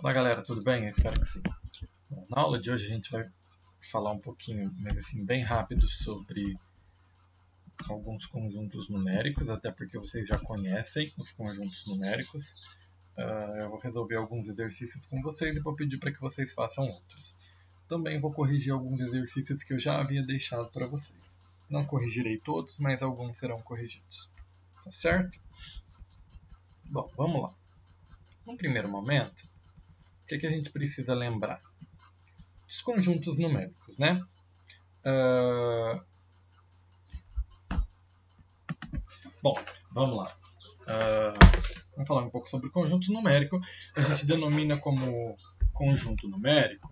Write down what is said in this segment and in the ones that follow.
Olá galera, tudo bem? Eu espero que sim. Bom, na aula de hoje a gente vai falar um pouquinho, mas assim, bem rápido sobre alguns conjuntos numéricos, até porque vocês já conhecem os conjuntos numéricos. Eu vou resolver alguns exercícios com vocês e vou pedir para que vocês façam outros. Também vou corrigir alguns exercícios que eu já havia deixado para vocês. Não corrigirei todos, mas alguns serão corrigidos. Tá certo? Bom, vamos lá. No primeiro momento, o que a gente precisa lembrar? Dos conjuntos numéricos, né? Bom, vamos lá. Vamos falar um pouco sobre o conjunto numérico. A gente denomina como conjunto numérico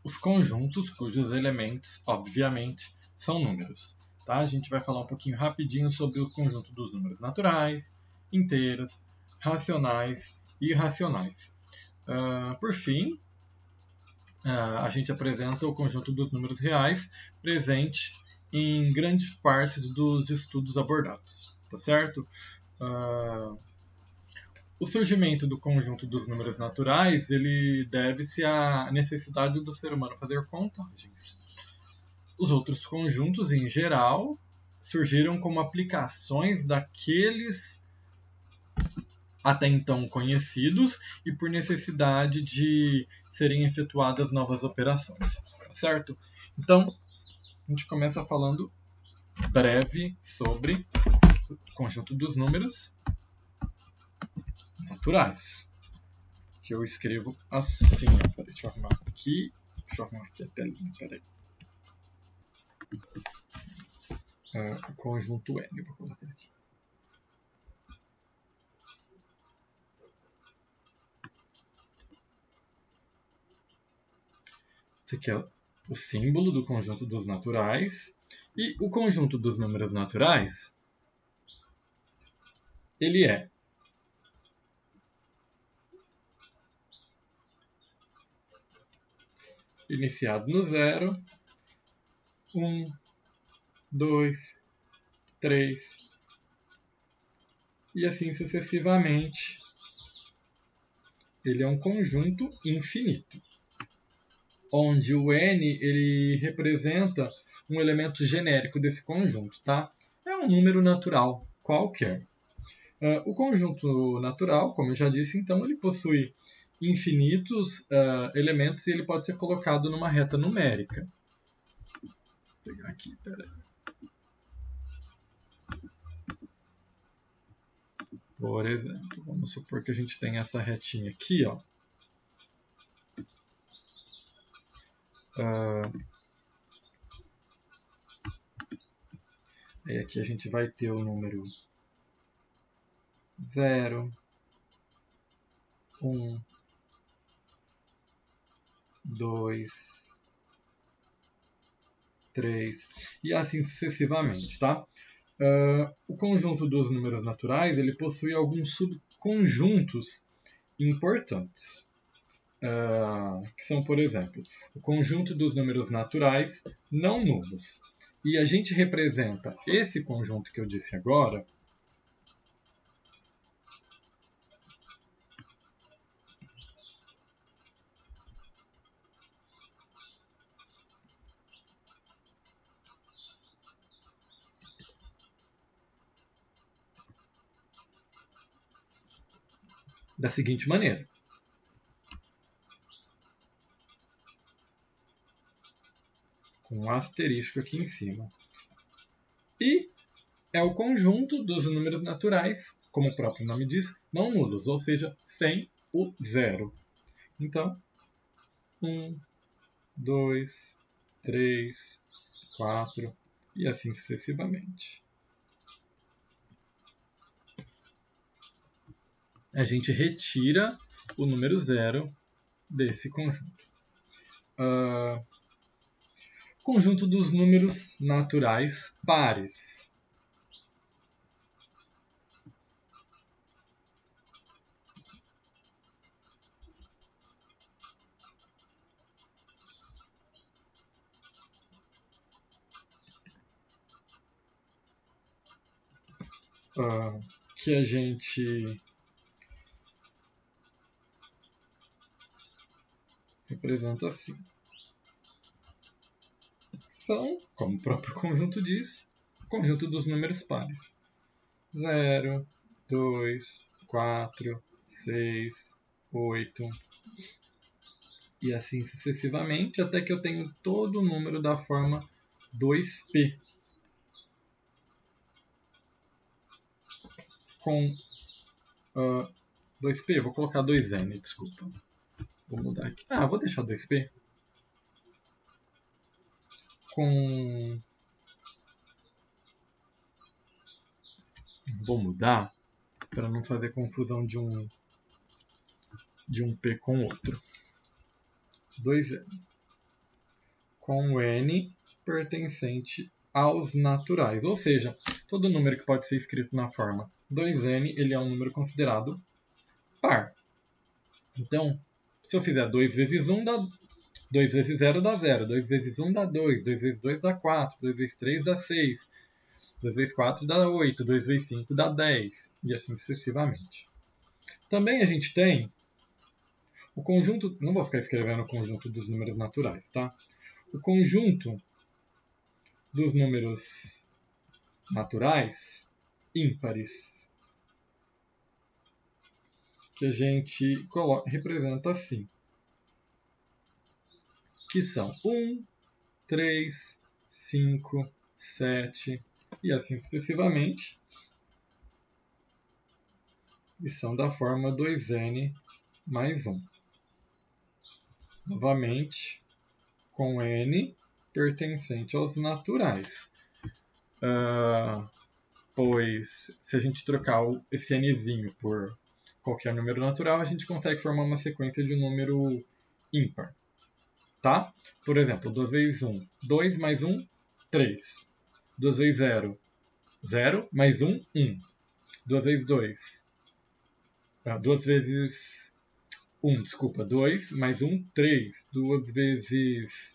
os conjuntos cujos elementos, obviamente, são números. Tá? A gente vai falar um pouquinho rapidinho sobre o conjunto dos números naturais, inteiros, racionais e irracionais. Por fim, a gente apresenta o conjunto dos números reais presente em grandes partes dos estudos abordados. Tá certo? O surgimento do conjunto dos números naturais ele deve-se à necessidade do ser humano fazer contagens. Os outros conjuntos, em geral, surgiram como aplicações daqueles até então conhecidos e por necessidade de serem efetuadas novas operações, tá certo? Então, a gente começa falando breve sobre o conjunto dos números naturais, que eu escrevo assim. Peraí, deixa eu arrumar aqui. Deixa eu arrumar aqui a telinha, peraí. O conjunto N, vou colocar aqui. Esse aqui é o símbolo do conjunto dos naturais. E o conjunto dos números naturais, ele é iniciado no 0, 1, 2, 3 e assim sucessivamente. Ele é um conjunto infinito, onde o n ele representa um elemento genérico desse conjunto, tá? É um número natural qualquer. O conjunto natural, como eu já disse, então, ele possui infinitos elementos e ele pode ser colocado numa reta numérica. Vou pegar aqui, peraí. Por exemplo, vamos supor que a gente tem essa retinha aqui, ó. Aí aqui a gente vai ter o número 0, 1, 2, 3 e assim sucessivamente, tá? O conjunto dos números naturais ele possui alguns subconjuntos importantes, que são, por exemplo, o conjunto dos números naturais não nulos. E a gente representa esse conjunto que eu disse agora da seguinte maneira. Com um asterisco aqui em cima. E é o conjunto dos números naturais, como o próprio nome diz, não nulos, ou seja, sem o zero. Então, 1, 2, 3, 4 e assim sucessivamente. A gente retira o número zero desse conjunto. Conjunto dos números naturais pares. Que a gente representa assim. São, como o próprio conjunto diz, o conjunto dos números pares. 0, 2, 4, 6, 8 e assim sucessivamente, até que eu tenho todo o número da forma 2p. Com 2p, vou colocar 2n, desculpa. Vou mudar aqui. Vou deixar 2p. Vou mudar para não fazer confusão de um p com outro. 2n. Com n pertencente aos naturais. Ou seja, todo número que pode ser escrito na forma 2n, ele é um número considerado par. Então, se eu fizer 2 vezes 1, dá 2 vezes 0 dá 0. 2 vezes 1 dá 2. 2 vezes 2 dá 4. 2 vezes 3 dá 6. 2 vezes 4 dá 8. 2 vezes 5 dá 10. E assim sucessivamente. Também a gente tem o conjunto... Não vou ficar escrevendo o conjunto dos números naturais, tá? O conjunto dos números naturais ímpares, que a gente representa assim, que são 1, 3, 5, 7 e assim sucessivamente, e são da forma 2n mais 1. Novamente, com n pertencente aos naturais. Pois, se a gente trocar esse nzinho por qualquer número natural, a gente consegue formar uma sequência de um número ímpar. Tá? Por exemplo, 2 vezes 1, 2 mais 1, 3. 2 vezes 0, 0 mais 1, 1. 2 vezes 2. 2 vezes 1, desculpa, 2 mais 1, 3. 2 vezes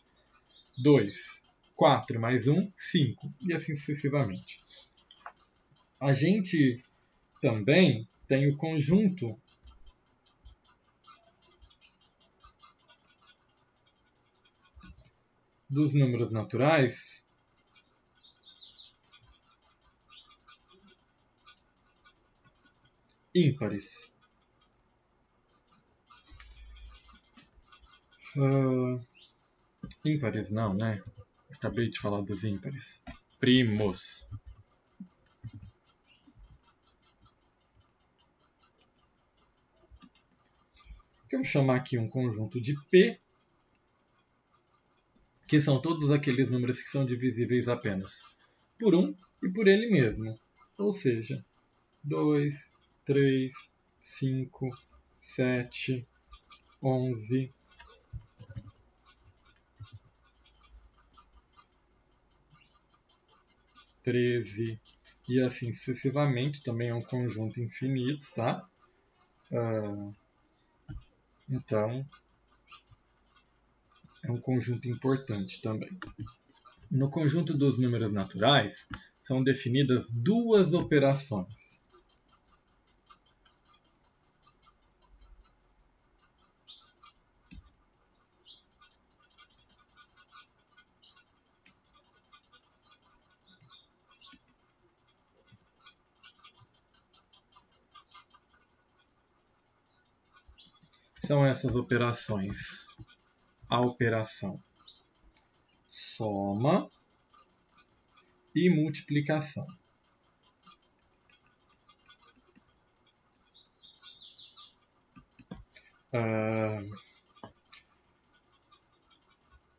2, 4 mais 1, 5. E assim sucessivamente. A gente também tem o conjunto dos números naturais ímpares. Ímpares não, né? Acabei de falar dos ímpares. Primos. Eu vou chamar aqui um conjunto de P, que são todos aqueles números que são divisíveis apenas por 1 e por ele mesmo. Ou seja, 2, 3, 5, 7, 11, 13 e assim sucessivamente. Também é um conjunto infinito, tá? Então, é um conjunto importante também. No conjunto dos números naturais, são definidas duas operações. São essas operações: a operação soma e multiplicação.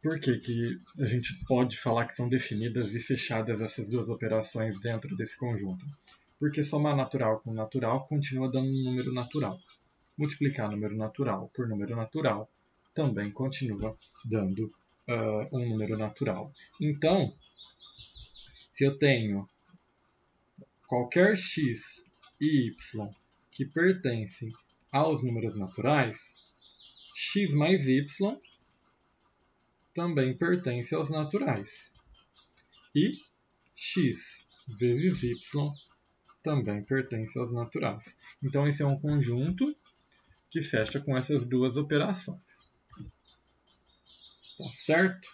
Por que a gente pode falar que são definidas e fechadas essas duas operações dentro desse conjunto? Porque somar natural com natural continua dando um número natural. Multiplicar número natural por número natural também continua dando um número natural. Então, se eu tenho qualquer x e y que pertencem aos números naturais, x mais y também pertence aos naturais. E x vezes y também pertence aos naturais. Então, esse é um conjunto que fecha com essas duas operações. Tá certo?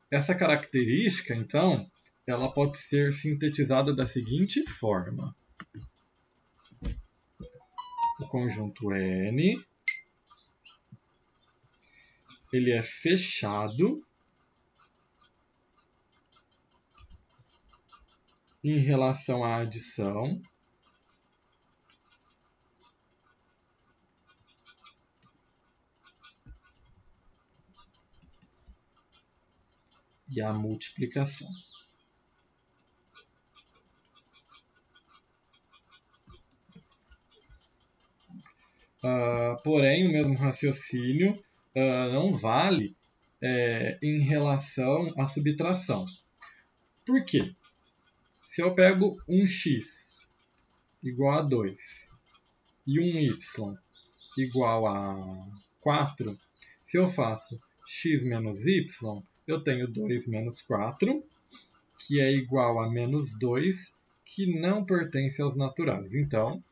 Essa característica, então, ela pode ser sintetizada da seguinte forma. O conjunto N ele é fechado em relação à adição e à multiplicação. Porém, o mesmo raciocínio não vale em relação à subtração. Por quê? Se eu pego um x igual a 2 e um y igual a 4, se eu faço x menos y, eu tenho 2 menos 4, que é igual a menos 2, que não pertence aos naturais. Então,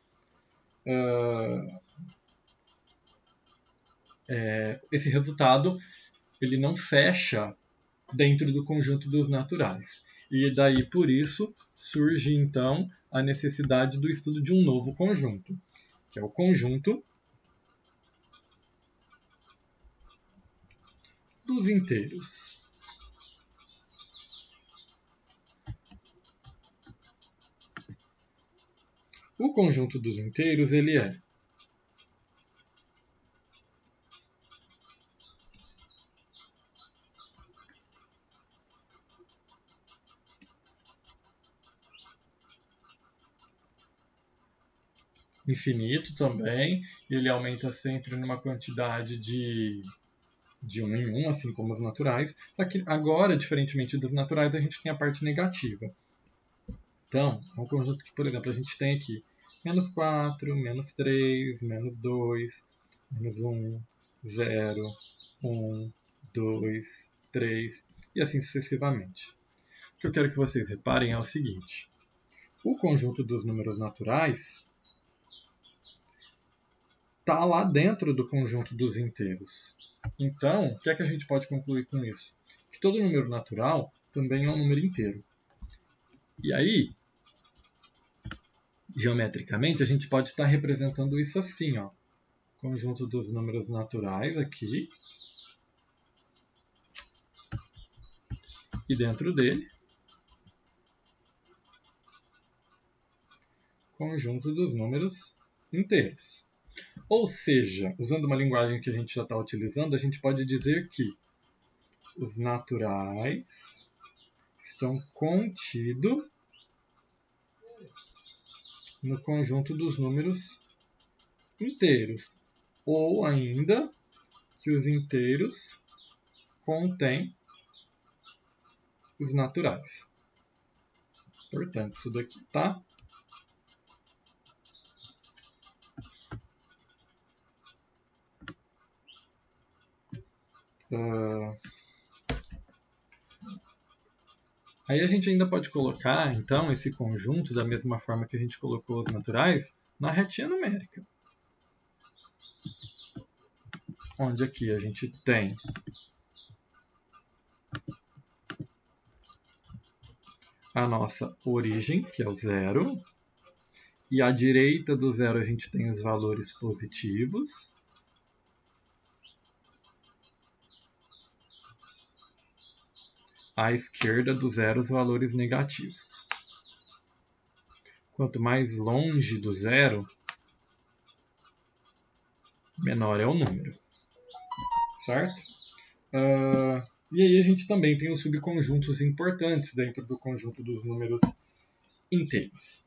esse resultado ele não fecha dentro do conjunto dos naturais. E daí, por isso, surge então a necessidade do estudo de um novo conjunto, que é o conjunto dos inteiros. O conjunto dos inteiros ele é infinito também, ele aumenta sempre numa quantidade de 1 em 1, assim como os naturais, só que agora, diferentemente dos naturais, a gente tem a parte negativa. Então, é um conjunto que, por exemplo, a gente tem aqui menos 4, menos 3, menos 2, menos 1, 0, 1, 2, 3, e assim sucessivamente. O que eu quero que vocês reparem é o seguinte. O conjunto dos números naturais está lá dentro do conjunto dos inteiros. Então, o que é que a gente pode concluir com isso? Que todo número natural também é um número inteiro. E aí, geometricamente, a gente pode estar representando isso assim, ó. Conjunto dos números naturais aqui. E dentro dele, conjunto dos números inteiros. Ou seja, usando uma linguagem que a gente já está utilizando, a gente pode dizer que os naturais estão contidos no conjunto dos números inteiros. Ou ainda que os inteiros contêm os naturais. Portanto, isso daqui, tá? Aí a gente ainda pode colocar, então, esse conjunto, da mesma forma que a gente colocou os naturais, na retinha numérica. Onde aqui a gente tem a nossa origem, que é o zero, e à direita do zero a gente tem os valores positivos. À esquerda do zero, os valores negativos. Quanto mais longe do zero, menor é o número. Certo? E aí a gente também tem os subconjuntos importantes dentro do conjunto dos números inteiros.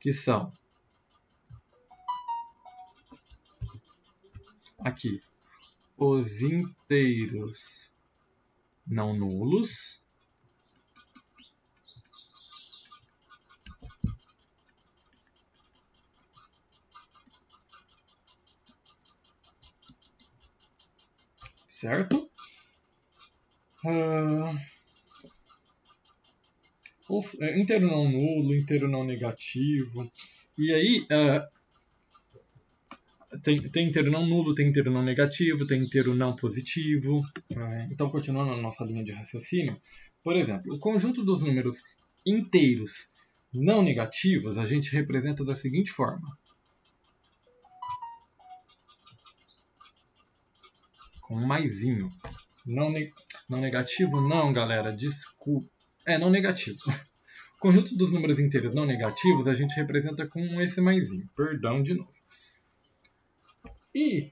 Que são aqui os inteiros não nulos, certo? Inteiro não nulo, inteiro não negativo. E aí, tem inteiro não nulo, tem inteiro não negativo, tem inteiro não positivo. Então, continuando na nossa linha de raciocínio, por exemplo, o conjunto dos números inteiros não negativos a gente representa da seguinte forma. Com um maisinho. Não negativo não, galera, desculpa. Não negativo. O conjunto dos números inteiros não negativos a gente representa com esse maisinho. Perdão de novo. E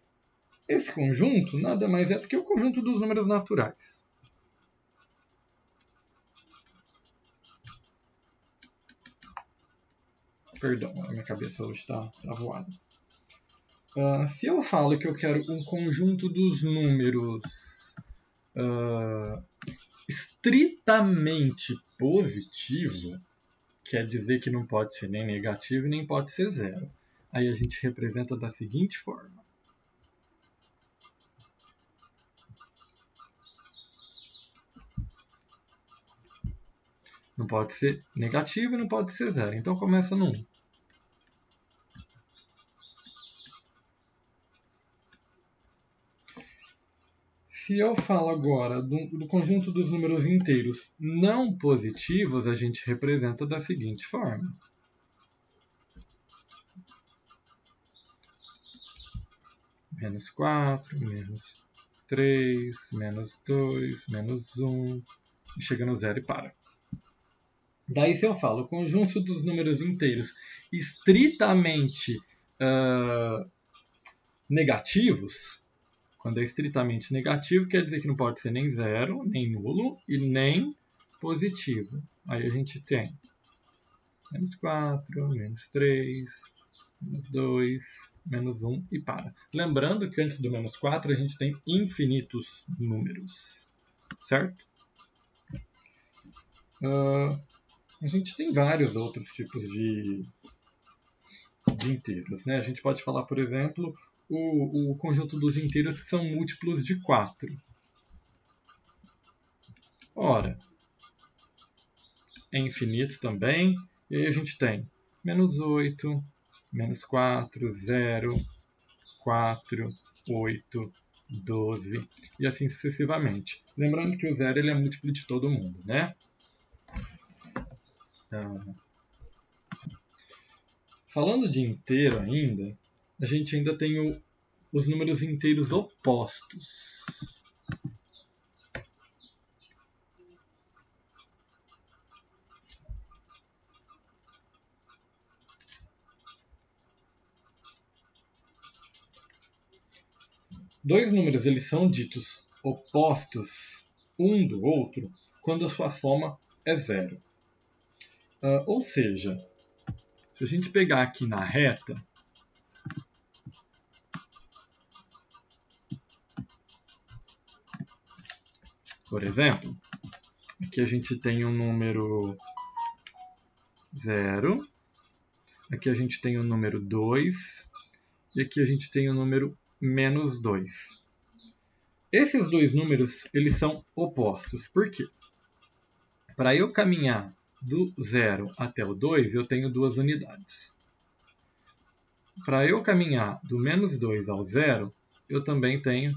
esse conjunto nada mais é do que o conjunto dos números naturais. Perdão, a minha cabeça hoje está voada. Se eu falo que eu quero um conjunto dos números estritamente positivo, quer dizer que não pode ser nem negativo e nem pode ser zero. Aí a gente representa da seguinte forma. Não pode ser negativo e não pode ser zero. Então começa no 1. Se eu falo agora do conjunto dos números inteiros não positivos, a gente representa da seguinte forma. Menos 4, menos 3, menos 2, menos 1, e chega no 0 e para. Daí, se eu falo o conjunto dos números inteiros estritamente negativos, quando é estritamente negativo, quer dizer que não pode ser nem zero, nem nulo e nem positivo. Aí a gente tem menos 4, menos 3, menos 2, menos 1 e para. Lembrando que antes do menos 4 a gente tem infinitos números, certo? A gente tem vários outros tipos de inteiros, né? A gente pode falar, por exemplo, o conjunto dos inteiros que são múltiplos de 4. Ora, é infinito também, e aí a gente tem menos 8, menos 4, 0, 4, 8, 12 e assim sucessivamente. Lembrando que o 0 ele é múltiplo de todo mundo, né? Falando de inteiro ainda, a gente ainda tem os números inteiros opostos. Dois números eles são ditos opostos um do outro quando a sua soma é zero. Ou seja, se a gente pegar aqui na reta, por exemplo, aqui a gente tem um número 0, aqui a gente tem o número 2 e aqui a gente tem o número menos 2. Esses dois números eles são opostos. Por quê? Para eu caminhar do 0 até o 2, eu tenho 2 unidades. Para eu caminhar do menos 2 ao 0, eu também tenho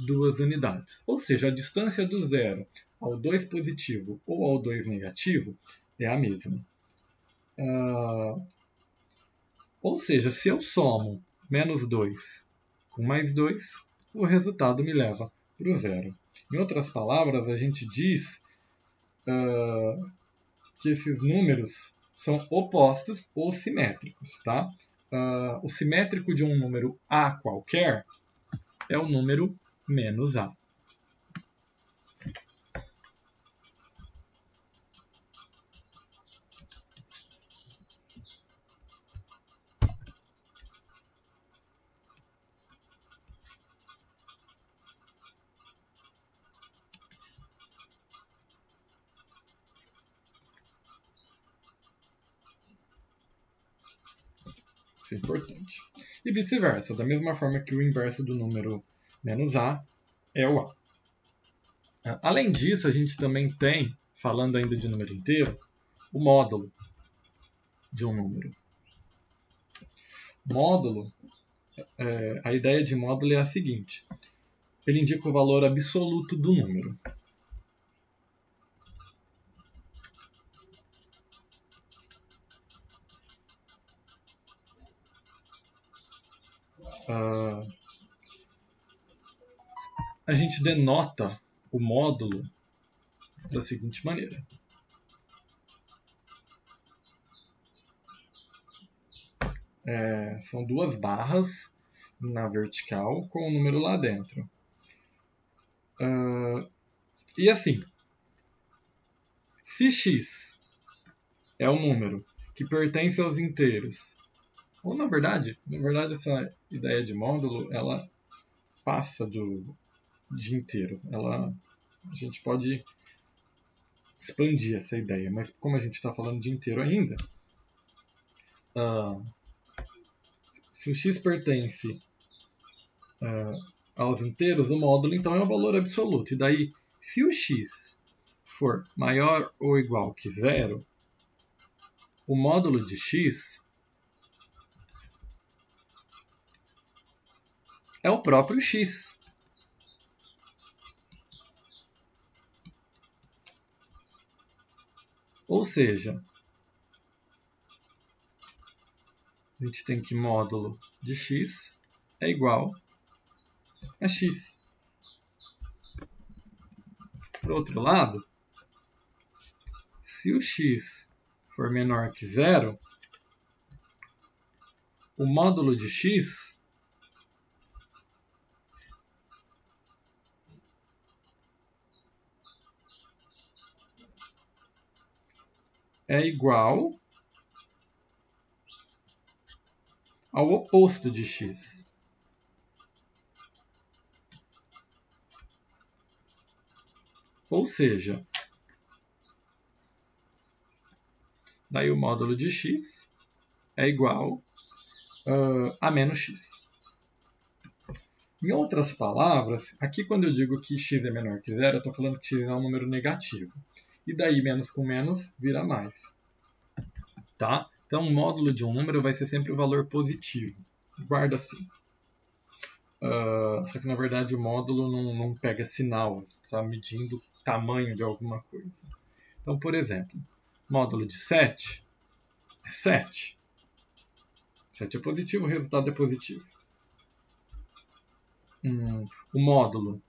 2 unidades. Ou seja, a distância do 0 ao 2 positivo ou ao 2 negativo é a mesma. Ou seja, se eu somo menos 2 com mais 2, o resultado me leva para o 0. Em outras palavras, a gente diz que esses números são opostos ou simétricos. Tá? O simétrico de um número A qualquer é o número menos A. Isso é importante. E vice-versa, da mesma forma que o inverso do número menos A é o A. Além disso, a gente também tem, falando ainda de número inteiro, o módulo de um número. Módulo a ideia de módulo é a seguinte. Ele indica o valor absoluto do número. A gente denota o módulo da seguinte maneira. São duas barras na vertical com o número lá dentro. E assim, se x é um número que pertence aos inteiros, ou na verdade essa ideia de módulo ela passa de inteiro. A gente pode expandir essa ideia, mas como a gente está falando de inteiro ainda, se o x pertence aos inteiros, o módulo então é um valor absoluto. E daí, se o x for maior ou igual que zero, o módulo de x é o próprio x. Ou seja, a gente tem que módulo de x é igual a x. Por outro lado, se o x for menor que zero, o módulo de x é igual ao oposto de x. Ou seja, daí o módulo de x é igual a menos x. Em outras palavras, aqui quando eu digo que x é menor que zero, eu estou falando que x é um número negativo. E daí menos com menos vira mais. Tá? Então o módulo de um número vai ser sempre o valor positivo. Guarda assim. Só que na verdade o módulo não pega sinal, está medindo o tamanho de alguma coisa. Então, por exemplo, módulo de 7 é 7. 7 é positivo, o resultado é positivo. O módulo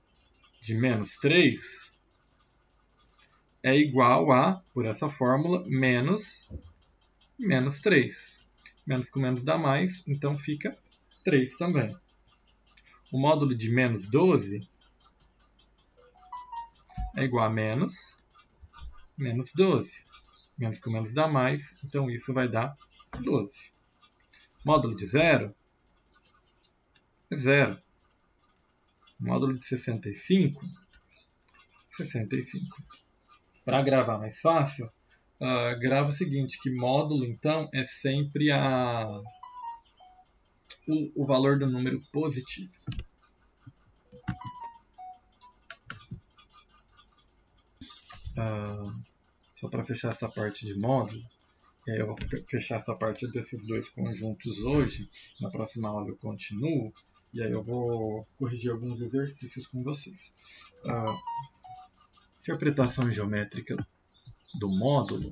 de menos 3 é igual a, por essa fórmula, menos 3. Menos com menos dá mais, então fica 3 também. O módulo de menos 12 é igual a menos 12. Menos com menos dá mais, então isso vai dar 12. Módulo de zero é zero. Módulo de 65, 65. Para gravar mais fácil, grava o seguinte, que módulo, então, é sempre o valor do número positivo. Só para fechar essa parte de módulo, eu vou fechar essa parte desses dois conjuntos hoje, na próxima aula eu continuo, e aí eu vou corrigir alguns exercícios com vocês. Interpretação geométrica do módulo.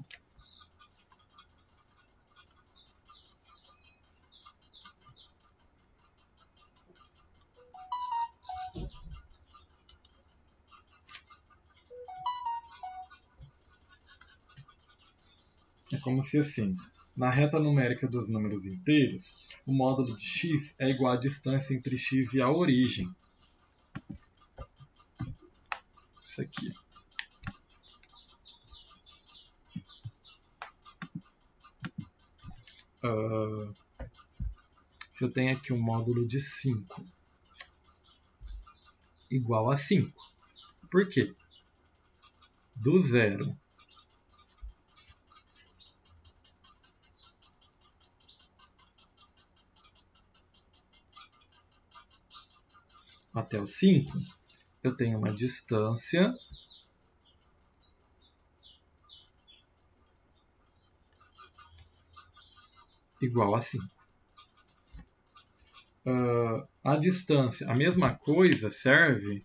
É como se assim, na reta numérica dos números inteiros, o módulo de x é igual à distância entre x e a origem. Isso aqui. Se eu tenho aqui um módulo de 5 igual a 5. Por quê? Do zero até o 5, eu tenho uma distância igual a 5. a distância, a mesma coisa serve,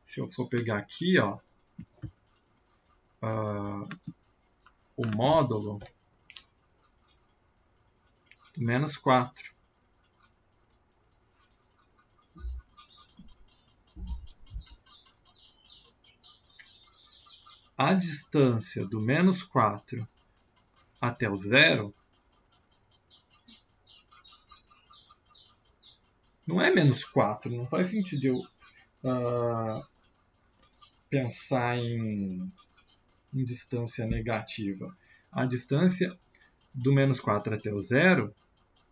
se eu for pegar aqui, ó, o módulo do menos 4. A distância do menos 4 até o zero não é menos 4, não faz sentido eu pensar em distância negativa. A distância do menos 4 até o zero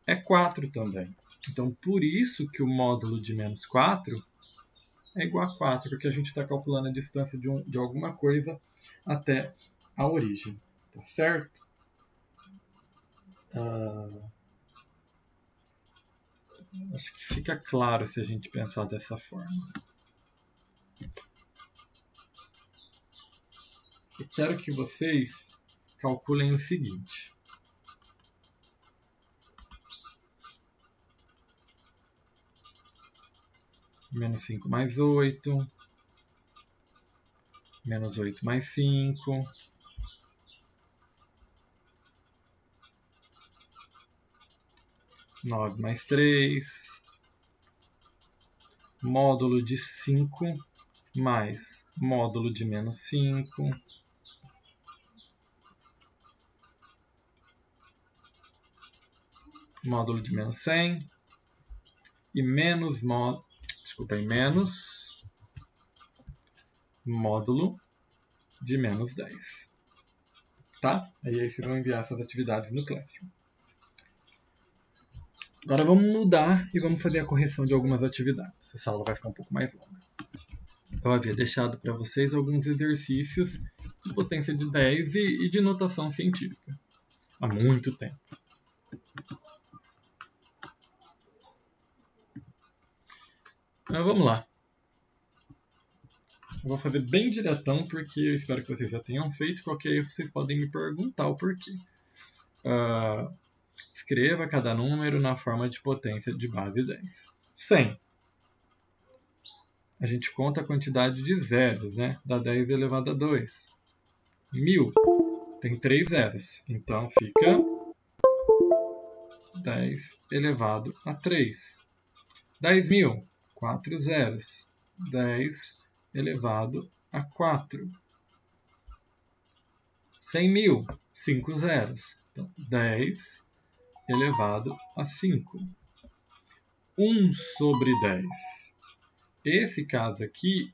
é 4 também. Então, por isso que o módulo de menos 4 é igual a 4, porque a gente está calculando a distância de alguma coisa até a origem. Tá certo? Acho que fica claro se a gente pensar dessa forma. Eu quero que vocês calculem o seguinte. Menos 5 mais 8. Menos 8 mais 5. Nove mais 3. Módulo de 5 mais módulo de menos 5. Módulo de menos 100. E menos módulo de menos 10. Tá? Aí vocês vão enviar essas atividades no Classroom. Agora vamos mudar e vamos fazer a correção de algumas atividades. Essa aula vai ficar um pouco mais longa. Eu havia deixado para vocês alguns exercícios de potência de 10 e de notação científica. Há muito tempo. Então, vamos lá. Eu vou fazer bem diretão, porque eu espero que vocês já tenham feito. Qualquer erro, vocês podem me perguntar o porquê. Escreva cada número na forma de potência de base 10. 100. A gente conta a quantidade de zeros, né? Dá 10 elevado a 2. 1000 tem 3 zeros. Então fica 10 elevado a 3. 10.000, 4 zeros. 10 elevado a 4. 100.000, 5 zeros. Então, 10 elevado a 5. 1 sobre 10. Esse caso aqui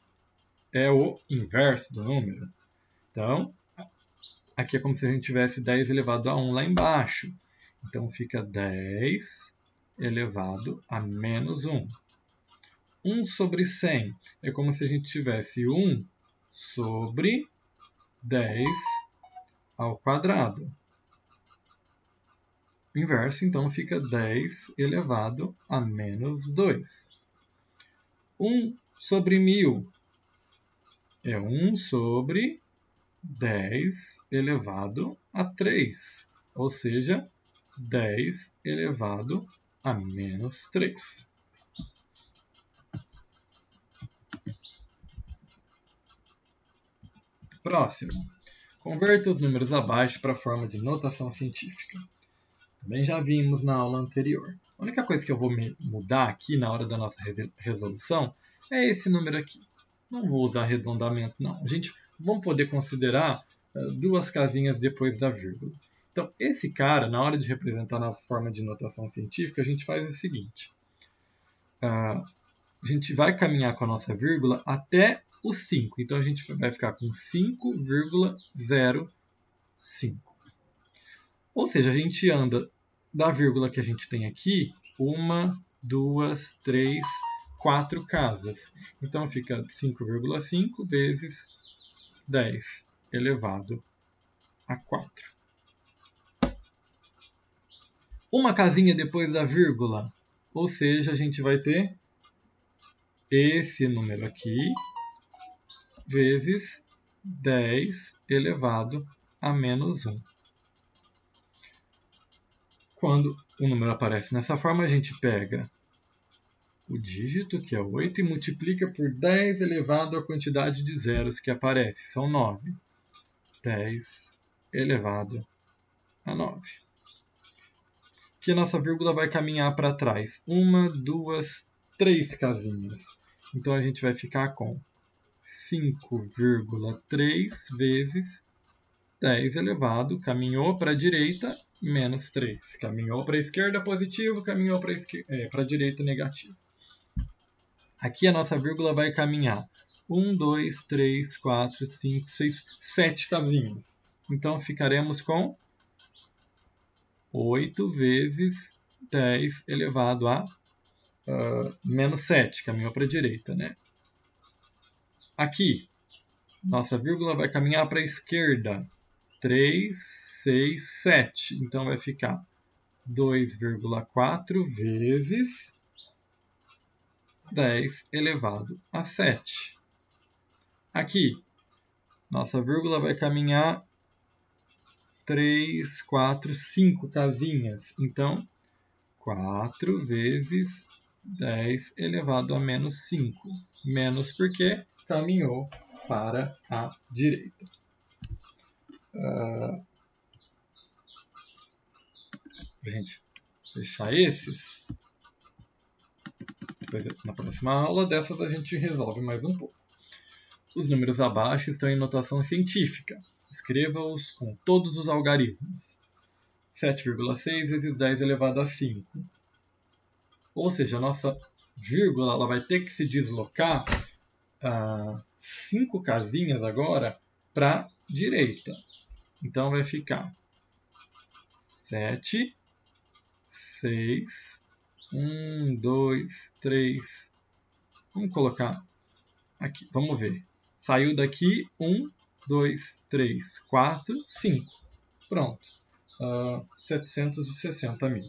é o inverso do número. Então, aqui é como se a gente tivesse 10 elevado a 1 lá embaixo. Então, fica 10 elevado a menos 1. 1 sobre 100 é como se a gente tivesse 1 sobre 10 ao quadrado. O inverso, então, fica 10 elevado a menos 2. 1 sobre 1000 é 1 sobre 10 elevado a 3, ou seja, 10 elevado a menos 3. Próximo. Converta os números abaixo para a forma de notação científica. Também já vimos na aula anterior. A única coisa que eu vou mudar aqui na hora da nossa resolução é esse número aqui. Não vou usar arredondamento, não. Vamos poder considerar duas casinhas depois da vírgula. Então, esse cara, na hora de representar na forma de notação científica, a gente faz o seguinte. A gente vai caminhar com a nossa vírgula até o 5. Então, a gente vai ficar com 5,05. Ou seja, a gente anda da vírgula que a gente tem aqui, 1, 2, 3, 4 casas. Então, fica 5,5 vezes 10 elevado a 4. Uma casinha depois da vírgula, ou seja, a gente vai ter esse número aqui vezes 10 elevado a menos 1. Quando o número aparece dessa forma, a gente pega o dígito, que é 8, e multiplica por 10 elevado à quantidade de zeros que aparece. São 9. 10 elevado a 9. Que a nossa vírgula vai caminhar para trás. 1, 2, 3 casinhas. Então a gente vai ficar com 5,3 vezes 10 elevado, caminhou para a direita, menos 3. Caminhou para a esquerda, positivo, caminhou para a direita, negativo. Aqui a nossa vírgula vai caminhar 1, 2, 3, 4, 5, 6, 7 casinhas. Então ficaremos com 8 vezes 10 elevado a menos 7, caminhou para a direita, né? Aqui, nossa vírgula vai caminhar para a esquerda, 3, 6, 7. Então vai ficar 2,4 vezes 10 elevado a 7. Aqui, nossa vírgula vai caminhar 3, 4, 5 casinhas. Então, 4 vezes 10 elevado a menos 5. Menos porque caminhou para a direita. Para a gente fechar esses, depois, na próxima aula dessas a gente resolve mais um pouco. Os números abaixo estão em notação científica. Escreva-os com todos os algarismos. 7,6 vezes 10 elevado a 5. Ou seja, a nossa vírgula ela vai ter que se deslocar 5 casinhas agora para a direita. Então vai ficar 7, 6, 1, 2, 3. Vamos colocar aqui, vamos ver. Saiu daqui 1, 2, 3, 4, 5. Pronto. 760 mil.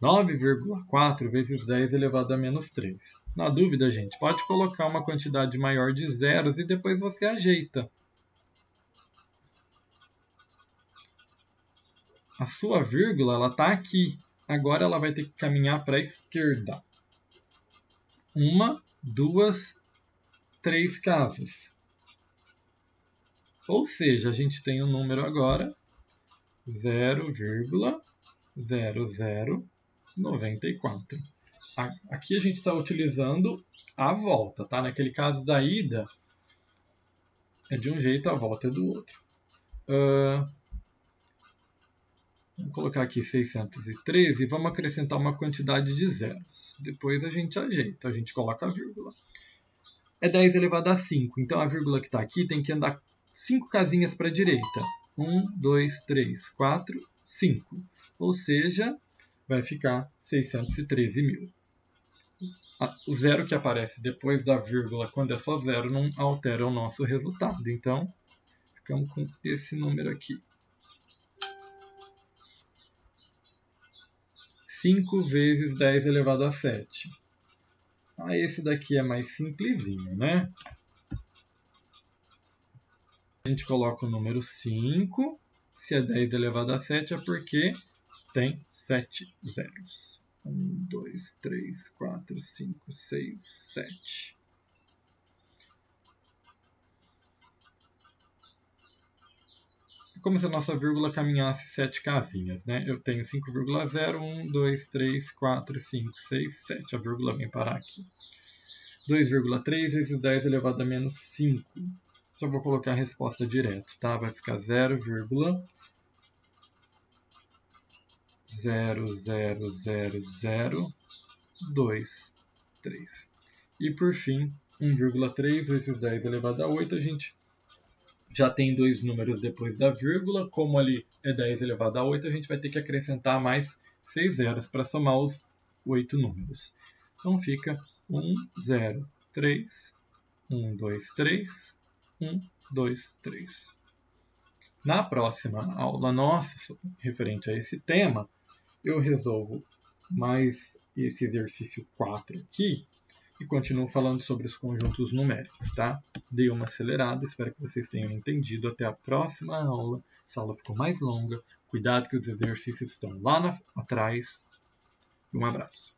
9,4 vezes 10 elevado a menos 3. Na dúvida, gente, pode colocar uma quantidade maior de zeros e depois você ajeita. A sua vírgula ela está aqui. Agora ela vai ter que caminhar para a esquerda. 1, 2, 3 casas. Ou seja, a gente tem um número agora 0,0094. Aqui a gente está utilizando a volta, tá? Naquele caso da ida é de um jeito, a volta é do outro. Vamos colocar aqui 613 e vamos acrescentar uma quantidade de zeros. Depois a gente ajeita, a gente coloca a vírgula. É 10 elevado a 5, então a vírgula que está aqui tem que andar 5 casinhas para a direita. 1, 2, 3, 4, 5. Ou seja, vai ficar 613 mil. O zero que aparece depois da vírgula, quando é só zero, não altera o nosso resultado. Então, ficamos com esse número aqui. 5 vezes 10 elevado a 7. Esse daqui é mais simplesinho, né? A gente coloca o número 5. Se é 10 elevado a 7 é porque tem 7 zeros. 1, 2, 3, 4, 5, 6, 7. É como se a nossa vírgula caminhasse 7 casinhas, né? Eu tenho 5,0, 1, 2, 3, 4, 5, 6, 7. A vírgula vem parar aqui. 2,3 vezes 10 elevado a menos 5. Só vou colocar a resposta direto, tá? Vai ficar 0,00023. E por fim, 1,3 vezes 10 elevado a 8, a gente já tem dois números depois da vírgula. Como ali é 10 elevado a 8, a gente vai ter que acrescentar mais 6 zeros para somar os 8 números. Então fica 1, 0, 3, 1, 2, 3, 1, 2, 3. Na próxima aula nossa, referente a esse tema, eu resolvo mais esse exercício 4 aqui e continuo falando sobre os conjuntos numéricos, tá? Dei uma acelerada, espero que vocês tenham entendido. Até a próxima aula. Essa aula ficou mais longa. Cuidado que os exercícios estão lá atrás. Um abraço.